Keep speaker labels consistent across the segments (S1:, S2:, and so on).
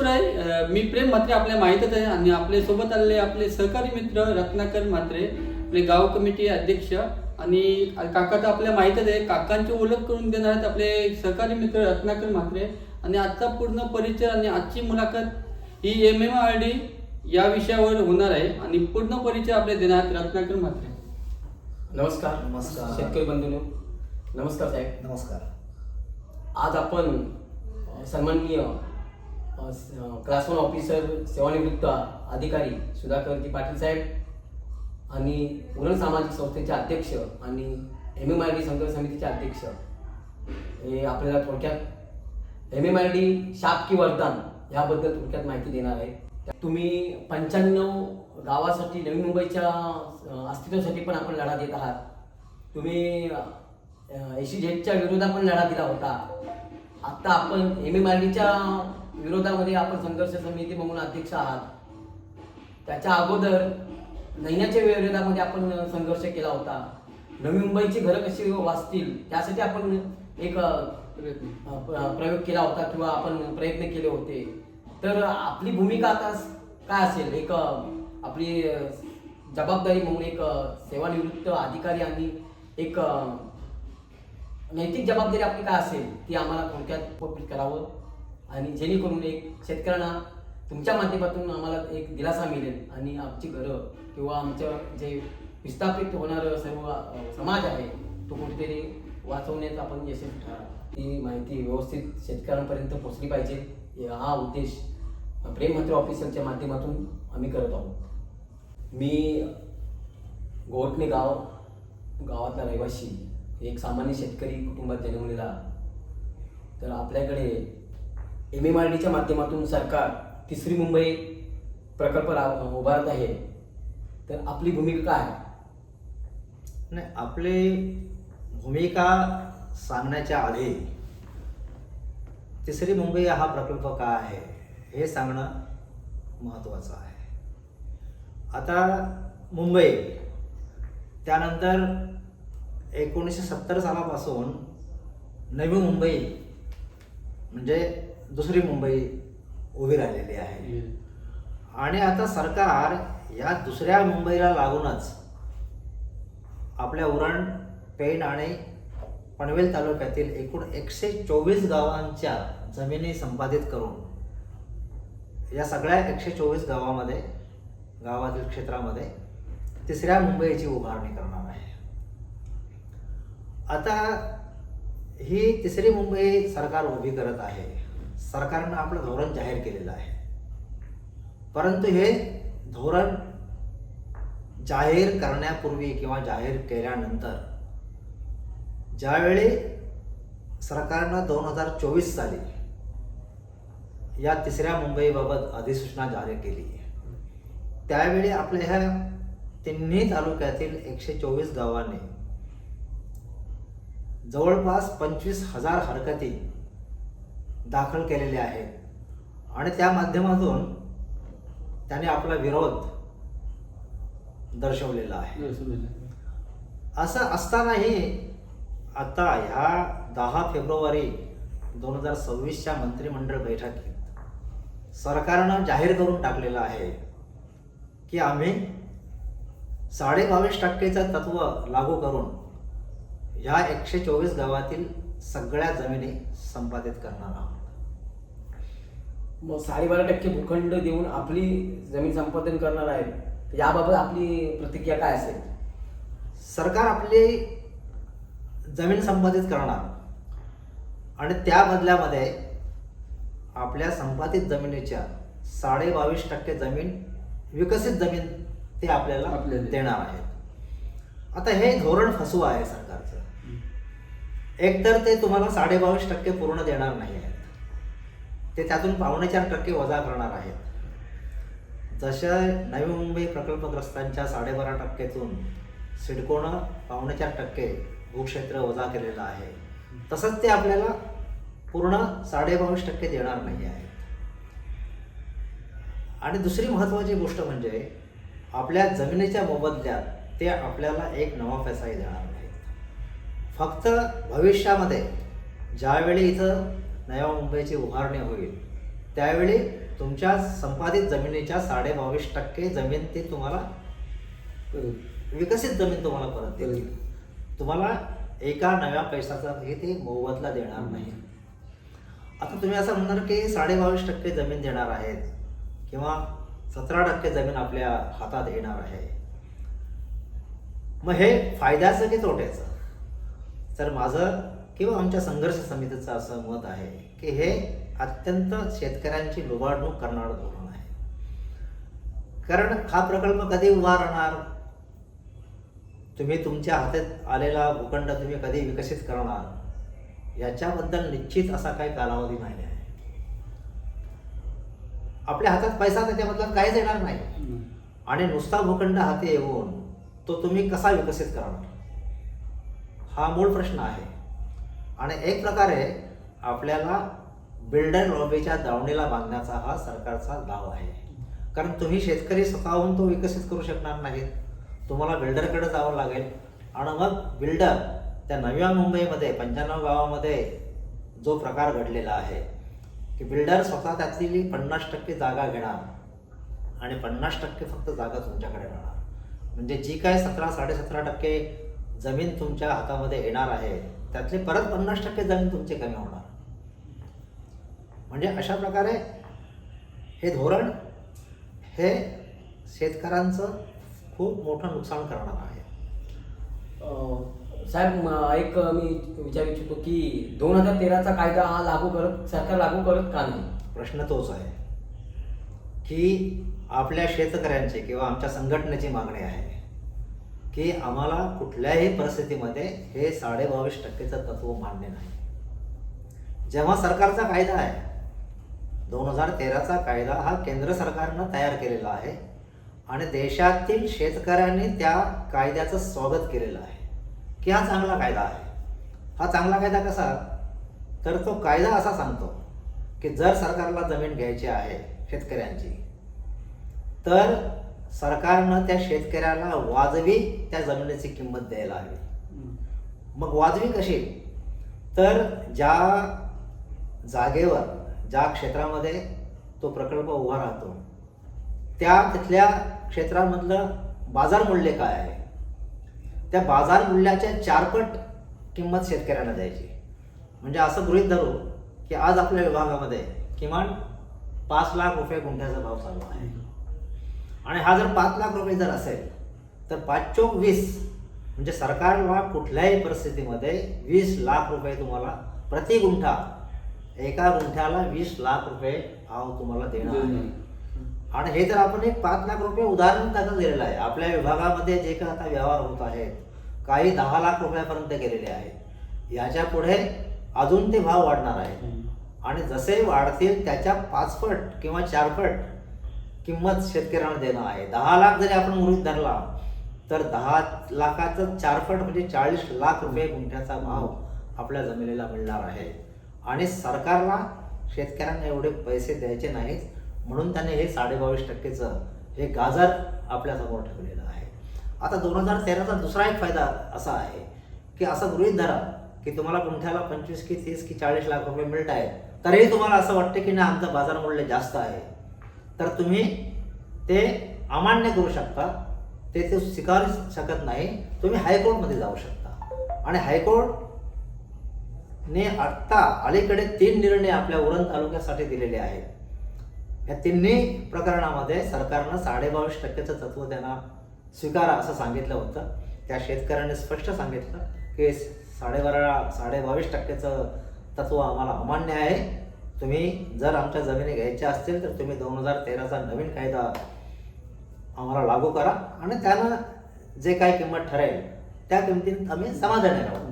S1: नमस्कार आहे. मी प्रेम म्हात्रे, आपल्या माहीतच आहे. आणि आपले सोबत आलेले आपले सहकारी मित्र रत्नाकर म्हात्रे, आपले गाव कमिटी अध्यक्ष. आणि काका तर आपल्या माहीतच आहे. काकांची ओळख करून देणार आहेत आपले सहकारी मित्र रत्नाकर म्हात्रे. आणि आजचा पूर्ण परिचय आणि आजची मुलाखत ही MMRD या विषयावर होणार आहे. आणि पूर्ण परिचय आपले देणार आहेत रत्नाकर म्हात्रे.
S2: नमस्कार.
S3: नमस्कार.
S2: शेतकरी बंधूंनो, नमस्कार साहेब.
S3: नमस्कार.
S2: आज आपण सन्माननीय क्लास 1 ऑफिसर सेवानिवृत्त अधिकारी सुधाकरजी पाटील साहेब आणि उरण सामाजिक संस्थेचे अध्यक्ष आणि MMRD संघर्ष समितीचे अध्यक्ष हे आपल्याला थोडक्यात MMRD शाप की वरदान याबद्दल थोडक्यात माहिती देणार आहे. तुम्ही 95 गावासाठी, नवी मुंबईच्या अस्तित्वासाठी पण आपण लढा देत आहात. तुम्ही ACZच्या विरोधात पण लढा दिला होता. आत्ता आपण MMRDच्या विरोधामध्ये आपण संघर्ष समिती म्हणून अध्यक्ष आहात. त्याच्या अगोदर नैन्याच्या विरोधामध्ये आपण संघर्ष केला होता. नवी मुंबईची घरं कशी वाचतील त्यासाठी आपण एक प्रयोग केला होता किंवा आपण प्रयत्न केले होते. तर आपली भूमिका आता काय असेल? एक आपली जबाबदारी म्हणून एक सेवानिवृत्त अधिकारी आणि एक नैतिक जबाबदारी आपली काय असेल ती आम्हाला थोडक्यात उपकृत करावं आणि जेणेकरून एक शेतकऱ्यांना तुमच्या माध्यमातून आम्हाला एक दिलासा मिळेल आणि आमची घरं किंवा आमचं जे विस्थापित होणारं सर्व समाज आहे तो कुठेतरी वाचवण्यात आपण यशस्वी ठरावं. ती माहिती व्यवस्थित शेतकऱ्यांपर्यंत पोहोचली पाहिजे हा उद्देश प्रेम म्हात्रे ऑफिसरच्या माध्यमातून आम्ही करत आहोत. मी गोवटणे गावातला रहिवासी, एक सामान्य शेतकरी कुटुंबात जन्मलेला. तर आपल्याकडे MMRDच्या माध्यमातून सरकार तिसरी मुंबई प्रकल्प उभारत आहे. तर आपली भूमिका काय आहे?
S3: नाही, आपली भूमिका सांगण्याच्या आधी तिसरी मुंबई हा प्रकल्प काय आहे हे सांगणं महत्त्वाचं आहे. आता मुंबई त्यानंतर 1970 सालापासून नवी मुंबई म्हणजे दुसरी मुंबई उभी राहिलेली आहे. आणि आता सरकार या दुसऱ्या मुंबईला लागूनच आपल्या उरण, पेण आणि पनवेल तालुक्यातील एकूण 124 गावांच्या जमिनी संपादित करून या सगळ्या 124 गावातील क्षेत्रामध्ये तिसऱ्या मुंबईची उभारणी करणार आहे. आता ही तिसरी मुंबई सरकार उभी करत आहे. सरकारनं आपलं धोरण जाहीर केलेलं आहे. परंतु हे धोरण जाहीर करण्यापूर्वी किंवा जाहीर केल्यानंतर ज्यावेळी सरकारनं 2024 साली या तिसऱ्या मुंबईबाबत अधिसूचना जारी केली, त्यावेळी आपल्या ह्या तिन्ही तालुक्यातील 124 गावांनी जवळपास 25,000 हरकती दाखल केलेल्या आहेत. आणि त्या माध्यमातून त्याने आपला विरोध दर्शवलेला आहे. असं असतानाही आता ह्या 10 फेब्रुवारी 2026च्या मंत्रिमंडळ बैठकीत सरकारनं जाहीर करून टाकलेलं आहे की आम्ही 22.5% तत्व लागू करून ह्या 124 गावातील सगळ्या जमिनी संपादित करणार आहोत.
S2: मग 12.5% भूखंड देऊन आपली जमीन संपादन करणार आहे. याबाबत आपली प्रतिक्रिया काय असेल?
S3: सरकार आपली जमीन संपादित करणार आणि त्या बदल्यामध्ये आपल्या संपादित जमिनीच्या 22.5% जमीन, विकसित जमीन ते आपल्याला देणार आहेत. आता हे धोरण फसवं आहे सरकारचं. एकतर ते तुम्हाला 22.5% पूर्ण देणार नाही आहेत, ते त्यातून 4.25% वजा करणार आहेत. जशा नवी मुंबई प्रकल्पग्रस्तांच्या 12.5%तून सिडकोनं 4.25% भूक्षेत्र वजा केलेलं आहे, तसंच ते आपल्याला पूर्ण 22.5% देणार नाही आहेत. आणि दुसरी महत्त्वाची गोष्ट म्हणजे आपल्या जमिनीच्या मोबदल्यात ते आपल्याला एक नवा पैसाही देणार नाहीत. फक्त भविष्यामध्ये ज्यावेळी इथं नव्या मुंबईची उभारणी होईल त्यावेळी तुमच्या संपादित जमिनीच्या 22.5% जमीन ते तुम्हाला विकसित जमीन तुम्हाला परत देतील. तुम्हाला एका नव्या पैशाचा हे ते मोबदला देणार नाही. आता तुम्ही असं म्हणणार की 22.5% जमीन देणार आहेत किंवा 17% जमीन आपल्या हातात येणार आहे, मग हे फायद्याचं की तोट्याचं? तर माझं किंवा आमच्या संघर्ष समितीचं असं मत आहे की हे अत्यंत शेतकऱ्यांची लुबाडणूक करणारं धोरण आहे. कारण हा प्रकल्प कधी उभा राहणार, तुम्ही तुमच्या हातात आलेला भूखंड तुम्ही कधी विकसित करणार, याच्याबद्दल निश्चित असा काही कालावधी नाही आहे. आपल्या हातात पैसा त्याच्याबद्दल काहीच येणार नाही आणि नुसता भूखंड हाती येऊन तो तुम्ही कसा विकसित करणार, हा मूळ प्रश्न आहे. आणि एक प्रकारे आपल्याला बिल्डर लॉबीच्या दावणीला बांधण्याचा हा सरकारचा डाव आहे. कारण तुम्ही शेतकरी स्वतःहून तो विकसित करू शकणार नाहीत, तुम्हाला बिल्डरकडे जावं लागेल. आणि मग बिल्डर त्या नव्या मुंबईमध्ये 95 गावामध्ये जो प्रकार घडलेला आहे की बिल्डर स्वतः त्यातली 50% जागा घेणार आणि 50% फक्त जागा तुमच्याकडे राहणार. म्हणजे जी काय 17-17.5% जमीन तुमच्या हातामध्ये येणार आहे त्यातले परत 50% जमीन तुमची कमी होणार. म्हणजे अशा प्रकारे हे धोरण हे शेतकऱ्यांचं खूप मोठं नुकसान करणार आहे.
S2: साहेब, एक मी विचारू इच्छितो की 2013चा कायदा हा सरकार लागू करत का नाही?
S3: प्रश्न तोच आहे की आपल्या शेतकऱ्यांची किंवा आमच्या संघटनेची मागणी आहे की आम्हाला कुठल्याही परिस्थितीमध्ये हे 22.5%चं तत्व मान्य नाही. जेव्हा सरकारचा कायदा आहे 2013चा कायदा हा केंद्र सरकारनं तयार केलेला आहे आणि देशातील शेतकऱ्यांनी त्या कायद्याचं स्वागत केलेलं आहे की हा चांगला कायदा आहे. हा चांगला कायदा कसा, तर तो कायदा असा सांगतो की जर सरकारला जमीन घ्यायची आहे शेतकऱ्यांची तर सरकारनं त्या शेतकऱ्याला वाजवी त्या जमिनीची किंमत द्यायला हवी. मग वाजवी कशी, तर ज्या जागेवर ज्या क्षेत्रामध्ये तो प्रकल्प उभा राहतो तिथल्या क्षेत्रामधलं बाजार मूल्य काय आहे, त्या बाजार मूल्याच्या 4 पट किंमत शेतकऱ्यांना द्यायची. म्हणजे असं गृहीत धरू की आज आपल्या विभागामध्ये किमान 5 लाख रुपये गुंठ्याचा भाव चालू आहे आणि हा जर 5 लाख रुपये जर असेल तर 5 चोक 20 म्हणजे सरकारला कुठल्याही परिस्थितीमध्ये 20 लाख रुपये तुम्हाला प्रति गुंठा, एका गुंठ्याला 20 लाख रुपये भाव तुम्हाला देणार आहे. आणि हे तर आपण एक 5 लाख रुपये उदाहरण त्याचं दिलेलं आहे. आपल्या विभागामध्ये जे काही आता व्यवहार होत आहेत काही 10 लाख रुपयापर्यंत गेलेले आहेत. याच्या पुढे अजून ते भाव वाढणार आहेत आणि जसे वाढतील त्याच्या 5 पट किंवा 4 पट किंमत शेतकऱ्यांना देणं आहे. 10 लाख जरी आपण गृहीत धरला तर 10 लाखाचं 4 पट म्हणजे 40 लाख रुपये गुंठ्याचा भाव आपल्या जमिनीला मिळणार आहे. आणि सरकारला शेतकऱ्यांना एवढे पैसे द्यायचे नाहीत म्हणून त्याने हे 22.5%चं हे गाजर आपल्यासमोर ठेवलेलं आहे. आता 2013चा दुसरा एक फायदा असा आहे की असं गृहीत धरा की तुम्हाला गुंठ्याला 25 की 30 की 40 लाख रुपये मिळत आहेत, तरीही तुम्हाला असं वाटतं की नाही आमचं बाजार मूल्य जास्त आहे, तर तुम्ही ते अमान्य करू शकता, ते स्वीकारू शकत नाही, तुम्ही हायकोर्टमध्ये जाऊ शकता. आणि हायकोर्टने आत्ता अलीकडे 3 निर्णय आपल्या उरण तालुक्यासाठी दिलेले आहेत. या तिन्ही प्रकरणामध्ये सरकारनं 22.5%चं तत्व त्यांना स्वीकारा असं सांगितलं होतं. त्या शेतकऱ्यांनी स्पष्ट सांगितलं की 22.5%चं तत्व आम्हाला अमान्य आहे. तुम्ही जर आमच्या जमिनी घ्यायच्या असतील तर तुम्ही 2013चा नवीन कायदा आम्हाला लागू करा आणि त्यानं जे काही किंमत ठरेल त्या किमतीत आम्ही समाधानी राहू.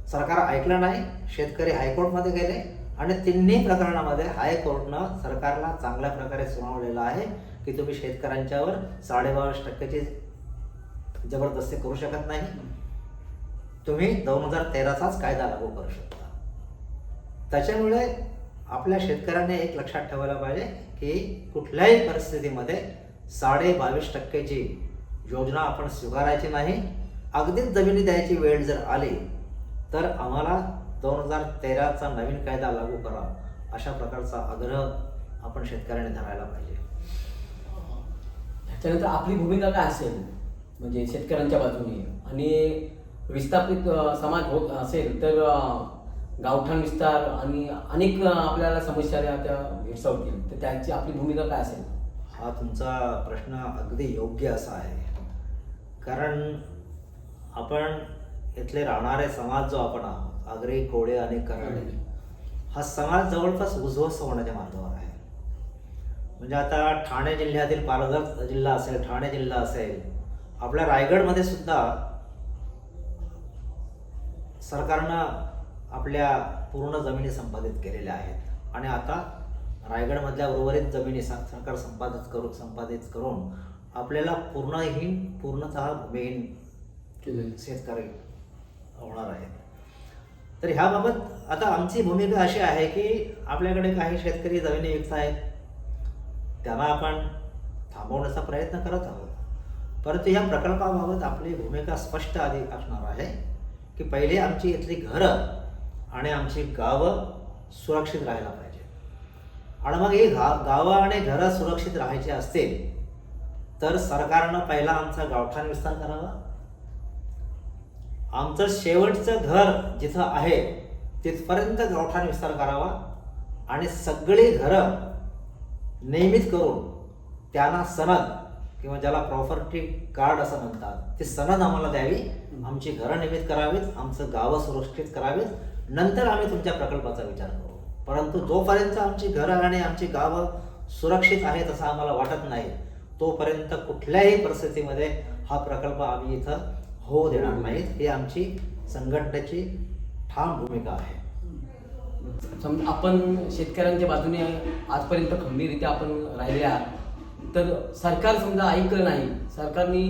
S3: सरकार ऐकलं नाही, शेतकरी हायकोर्टमध्ये गेले आणि तिन्ही प्रकरणामध्ये हायकोर्टनं सरकारला चांगल्या प्रकारे सुनावलेलं आहे की तुम्ही शेतकऱ्यांच्यावर 22.5%ची जबरदस्ती करू शकत नाही, तुम्ही 2013चाच कायदा लागू करू शकता. त्याच्यामुळे आपल्या शेतकऱ्यांनी एक लक्षात ठेवायला पाहिजे की कुठल्याही परिस्थितीमध्ये 22.5%ची योजना आपण स्वीकारायची नाही. अगदीच जमिनी द्यायची वेळ जर आली तर आम्हाला 2013चा नवीन कायदा लागू करा अशा प्रकारचा आग्रह आपण शेतकऱ्याने धरायला पाहिजे.
S2: त्याच्यानंतर आपली भूमिका काय असेल म्हणजे शेतकऱ्यांच्या बाजूने, आणि विस्थापित समाज होत असेल तर गावठाण विस्तार आणि अनेक आपल्याला समस्या त्या भेडसावतील, तर त्याची आपली भूमिका काय असेल?
S3: हा तुमचा प्रश्न अगदी योग्य असा आहे. कारण आपण इथले राहणारे समाज जो आपण आहोत, आगरी, कोळी आणि कराडे, हा समाज जवळपास उद्ध्वस्त होण्याच्या मार्गावर आहे. म्हणजे आता ठाणे जिल्ह्यातील पालघर जिल्हा असेल, ठाणे जिल्हा असेल, आपल्या रायगडमध्ये सुद्धा सरकारनं आपल्या पूर्ण जमिनी संपादित केलेल्या आहेत. आणि आता रायगडमधल्या उर्वरित जमिनी सरकार संपादित करून आपल्याला पूर्णतः भूमिहीन शेतकरी होणार आहेत. तर ह्याबाबत आता आमची भूमिका अशी आहे की आपल्याकडे काही शेतकरी जमिनी विकत आहेत, त्यांना आपण थांबवण्याचा प्रयत्न करत आहोत. परंतु या प्रकल्पाबाबत आपली भूमिका स्पष्ट आधी असणार आहे की पहिले आमची इथली घरं आणि आमची गावं सुरक्षित राहायला पाहिजे. आणि मग ही गावं आणि घरं सुरक्षित राहायची असतील तर सरकारनं पहिला आमचा गावठाण विस्तार करावा. आमचं शेवटचं घर जिथं आहे तिथपर्यंत गावठाण विस्तार करावा आणि सगळी घरं नियमित करून त्यांना सनद किंवा ज्याला प्रॉपर्टी कार्ड असं म्हणतात, ती सनद आम्हाला द्यावी. आमची घरं नियमित करावीत, आमचं गावं सुरक्षित करावीत, नंतर आम्ही तुमच्या प्रकल्पाचा विचार करू. परंतु जोपर्यंत आमची घरं आणि आमची गावं सुरक्षित आहेत असं आम्हाला वाटत नाही, तोपर्यंत कुठल्याही परिस्थितीमध्ये हा प्रकल्प आम्ही इथं होऊ देणार नाहीत. ही आमची संघटनेची ठाम भूमिका आहे.
S2: समजा आपण शेतकऱ्यांच्या बाजूने आजपर्यंत खंबीररित्या आपण राहिले आहात, तर सरकार समजा ऐकलं नाही, सरकारने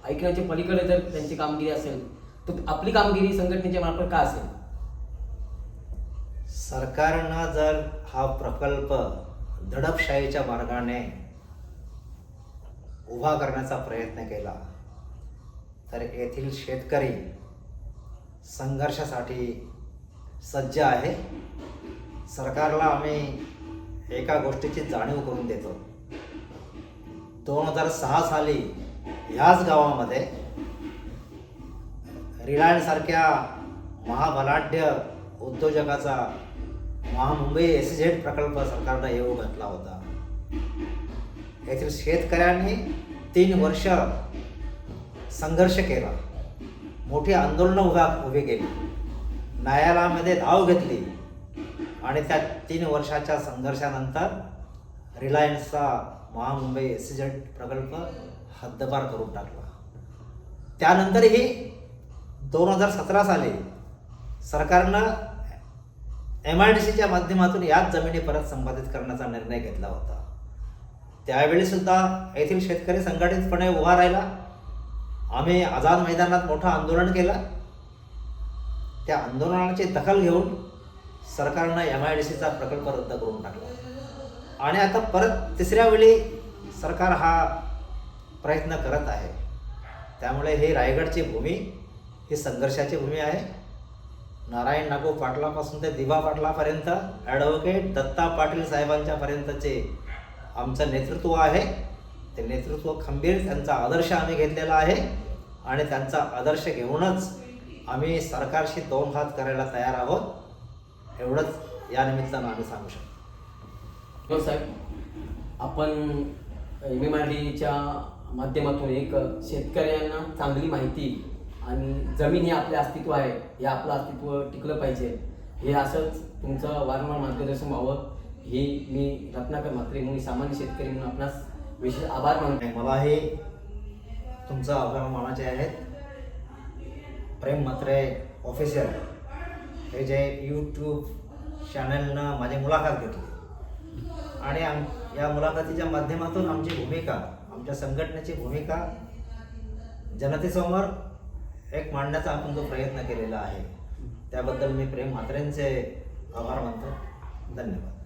S2: ऐकण्याच्या पलीकडे जर त्यांची कामगिरी असेल तर आपली कामगिरी संघटनेच्या मार्फत काय असेल?
S3: सरकारनं जर हा प्रकल्प दडपशाहीच्या मार्गाने उभा करण्याचा प्रयत्न केला तर येथील शेतकरी संघर्षासाठी सज्ज आहे. सरकारला आम्ही एका गोष्टीची जाणीव करून देतो. 2006 साली ह्याच गावामध्ये रिलायन्स सारख्या महाबलाढ्य उद्योजकाचा महामुंबई SEZ प्रकल्प सरकारनं येऊ घातला होता. येथील शेतकऱ्यांनी 3 वर्ष संघर्ष केला, मोठी आंदोलनं उभी केली, न्यायालयामध्ये धाव घेतली आणि त्या 3 वर्षाच्या संघर्षानंतर रिलायन्सचा महामुंबई SEZ प्रकल्प हद्दपार करून टाकला. त्यानंतरही 2017 साली सरकारनं MIDCच्या माध्यमातून याच जमिनी परत संपादित करण्याचा निर्णय घेतला होता. त्यावेळी सुद्धा येथील शेतकरी संघटितपणे उभा राहिला. आम्ही आझाद मैदानात मोठं आंदोलन केलं. त्या आंदोलनाची दखल घेऊन सरकारनं MIDCचा प्रकल्प रद्द करून टाकला आणि आता परत 3ऱ्या वेळी सरकार हा प्रयत्न करत आहे. त्यामुळे ही रायगडची भूमी ही संघर्षाची भूमी आहे. नारायण नागू पाटलापासून ते दिवा पाटलापर्यंत ॲडव्होकेट दत्ता पाटील साहेबांच्यापर्यंतचे आमचं नेतृत्व आहे. ते नेतृत्व खंबीर, त्यांचा आदर्श आम्ही घेतलेला आहे आणि त्यांचा आदर्श घेऊनच आम्ही सरकारशी 2 हात करायला तयार आहोत. एवढंच या निमित्तानं आम्ही सांगू शकतो.
S2: हो साहेब, आपण MIDCच्या माध्यमातून एक शेतकऱ्यांना चांगली माहिती आणि जमीन हे आपले अस्तित्व आहे, हे आपलं अस्तित्व टिकलं पाहिजे, हे असंच तुमचं वारंवार मार्गदर्शन व्हावं हे मी रत्नाकर म्हात्रे म्हणून सामान्य शेतकरी म्हणून आपणास विशेष आभार मानतो.
S3: मलाही तुमचा आभार मानायचे आहेत. प्रेम म्हात्रे ऑफिशियल हे जे यूट्यूब चॅनलनं माझी मुलाखत घेतली आणि या मुलाखतीच्या माध्यमातून आमची भूमिका, आमच्या संघटनेची भूमिका जनतेसमोर एक मांडण्याचा आपण जो प्रयत्न केलेला आहे त्याबद्दल मी प्रेम म्हात्रेंचे आभार मानतो. धन्यवाद.